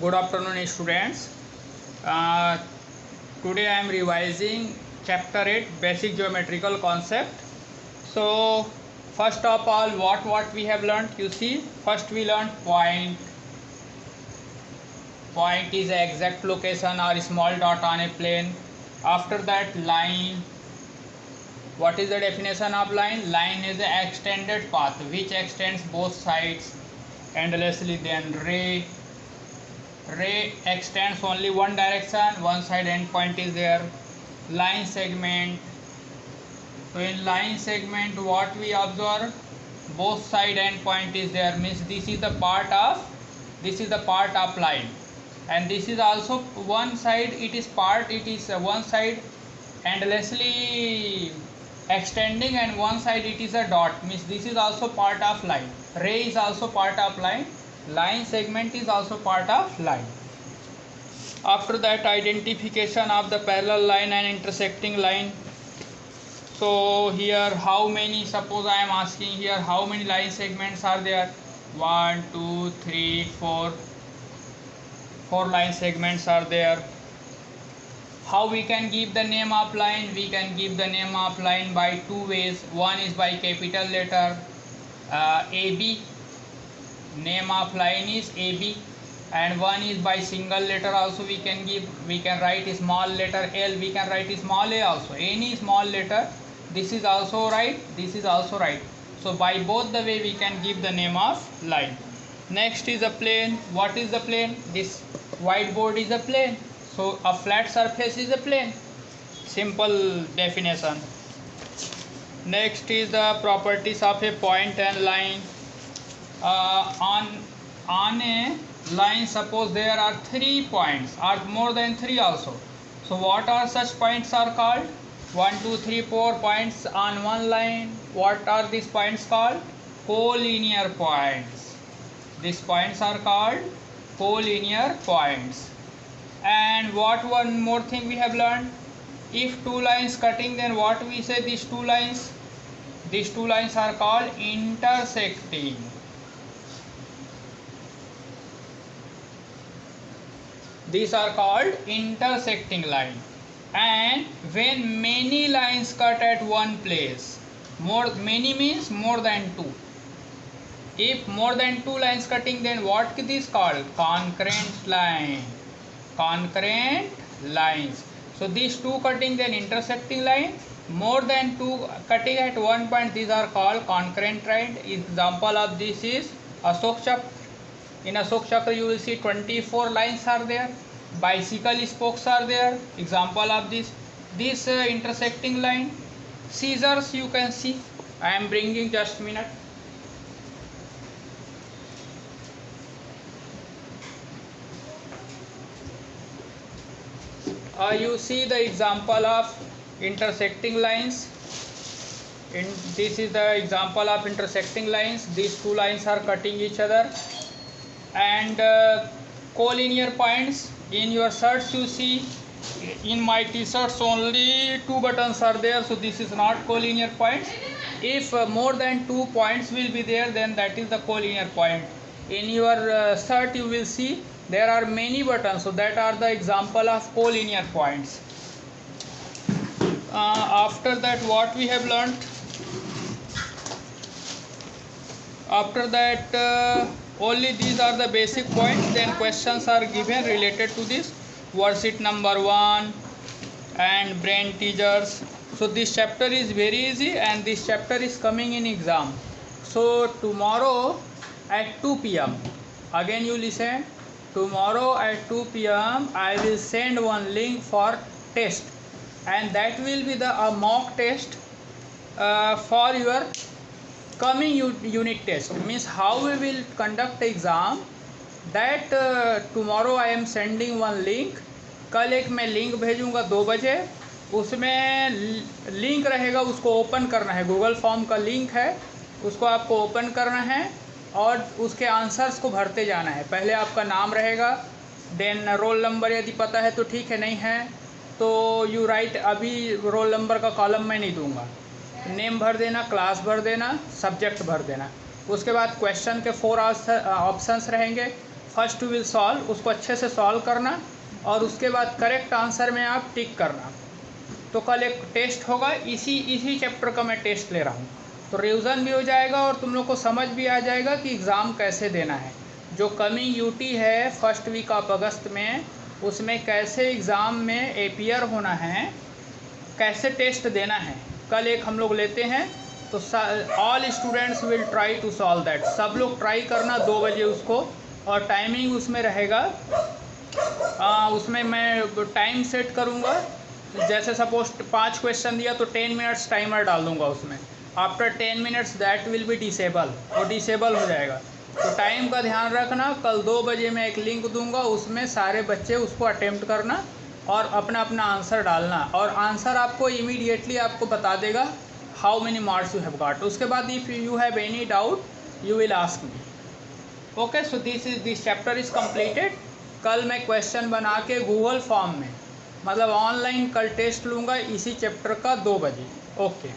Good afternoon, students. Uh, Today I am revising chapter 8 basic geometrical concept. So first of all, what we have learned, you see, first we learned point. Point is the exact location or small dot on a plane. After that, line. What is the definition of line? Line is the extended path which extends both sides endlessly. Then ray extends only one direction, one side endpoint is there. Line segment. So in line segment, what we observe, both side endpoint is there, means this is the part of line, and this is also one side, it is one side endlessly extending, and one side it is a dot, means this is also part of line. Ray is also part of line. Line segment is also part of line. After that, identification of the parallel line and intersecting line. So here, how many, suppose I am asking here, how many line segments are there? 1 2 3 4 line segments are there. How we can give the name of line? We can give the name of line by two ways. One is by capital letter AB. Name of line is AB. And one is by single letter also we can give. We can write a small letter L, we can write a small a also, any small letter. This is also right, this is also right. So by both the way we can give the name of line. Next is a plane. What is the plane? This whiteboard is a plane. So a flat surface is a plane. Simple definition. Next is the properties of a point and line. On a line, suppose there are 3 points or more than 3 also. So what are such points are called? 1 2 3 4 points on one line. What are these points called? Collinear points. These points are called collinear points. And what one more thing we have learned? If two lines cutting, then what we say? These two lines are called intersecting. These are called intersecting line. And when many lines cut at one place, many means more than 2. If more than 2 lines cutting, then what is this called? Concurrent line. Concurrent lines. So these 2 cutting, then intersecting line. More than 2 cutting at one point, these are called concurrent line. Example of this is Ashok Chakra. In Ashok Chakra you will see 24 lines are there. Bicycle spokes are there. Example of this intersecting line. Scissors you can see. I am bringing, just a minute. You see the example of intersecting lines. This is the example of intersecting lines. These 2 lines are cutting each other. And collinear points, in your shirts you see, in my t-shirts only 2 buttons are there, so this is not collinear points. If more than 2 points will be there, then that is the collinear point. In your shirt you will see there are many buttons, so that are the example of collinear points. After that, what we have learnt? After that, only these are the basic points. Then questions are given related to this. Worksheet number 1 and brain teasers. So this chapter is very easy, and this chapter is coming in exam. So tomorrow at 2 p.m. again you listen. Tomorrow at 2 p.m. I will send one link for test, and that will be the mock test for your coming unit test. Means how we will conduct exam, that tomorrow I am sending one link. कल एक मैं link भेजूँगा 2 बजे. उसमें link रहेगा, उसको open करना है. गूगल फॉर्म का लिंक है, उसको आपको ओपन करना है और उसके आंसर्स को भरते जाना है. पहले आपका नाम रहेगा, देन रोल नंबर यदि पता है तो ठीक है, नहीं है तो यू राइट. अभी रोल नंबर का कॉलम मैं नहीं दूंगा. नेम भर देना, क्लास भर देना, सब्जेक्ट भर देना. उसके बाद क्वेश्चन के 4 ऑप्शंस रहेंगे. फर्स्ट विल सॉल्व, उसको अच्छे से सॉल्व करना और उसके बाद करेक्ट आंसर में आप टिक करना। तो कल एक टेस्ट होगा, इसी चैप्टर का मैं टेस्ट ले रहा हूँ, तो रिवीजन भी हो जाएगा और तुम लोग को समझ भी आ जाएगा कि एग्ज़ाम कैसे देना है। जो कमिंग यूटी है फर्स्ट वीक ऑफ अगस्त में, उसमें कैसे एग्ज़ाम में अपीयर होना है, कैसे टेस्ट देना है, कल एक हम लोग लेते हैं। तो all students will try to solve that, सब लोग ट्राई करना 2 बजे उसको, और टाइमिंग उसमें रहेगा, उसमें मैं टाइम सेट करूँगा। जैसे सपोज 5 क्वेश्चन दिया तो 10 मिनट्स टाइमर डाल दूँगा उसमें। After 10 minutes that will be disable, वो डिसेबल हो जाएगा। तो टाइम का ध्यान रखना। कल 2 बजे मैं एक लिंक दूंगा, उसमें सारे बच्चे उसको अटेम्प्ट करना और अपना अपना आंसर डालना, और आंसर आपको इमीडिएटली आपको बता देगा how many marks you have got. उसके बाद if you have any doubt you will ask me. Okay, so this chapter is completed. कल मैं क्वेश्चन बना के गूगल फॉर्म में, मतलब ऑनलाइन कल टेस्ट लूँगा इसी चैप्टर का 2 बजे। ओके।